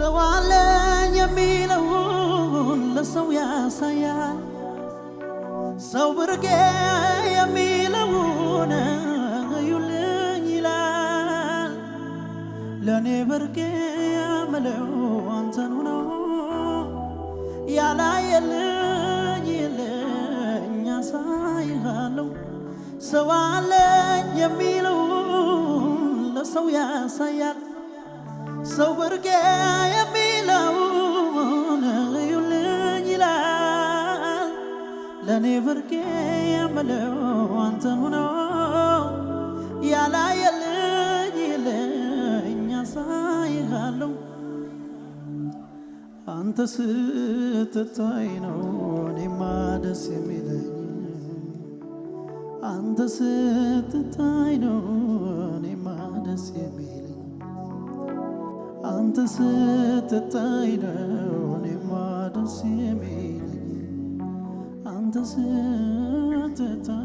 ሰው አለኝ የሚለውን ለሰው ያሳያል ሰው ብርቄ የሚለውን እዩልኝ ይላል ለኔ ብርቄ የምለው አንተኑ ነው ያላየልኝ የለኝ ያሳይሃለሁ ሰው አለኝ የሚለውን ለሰው ያሳያል ሰው ብርቄ የሚለውን እዩልኝ ይላል ለኔ ብርቄ የምለው አንተኑ ነው ያላየልኝ የለኝ ያሳይሃለሁ አንተ ስትታይ ነው እኔማ ደስ የሚለኝ አንተ ስትታይ ነው እኔማ ደስ የሚለኝ አንተ ስትታይ ነው እኔማ ደስ የሚለኝ አንተ ስትታይ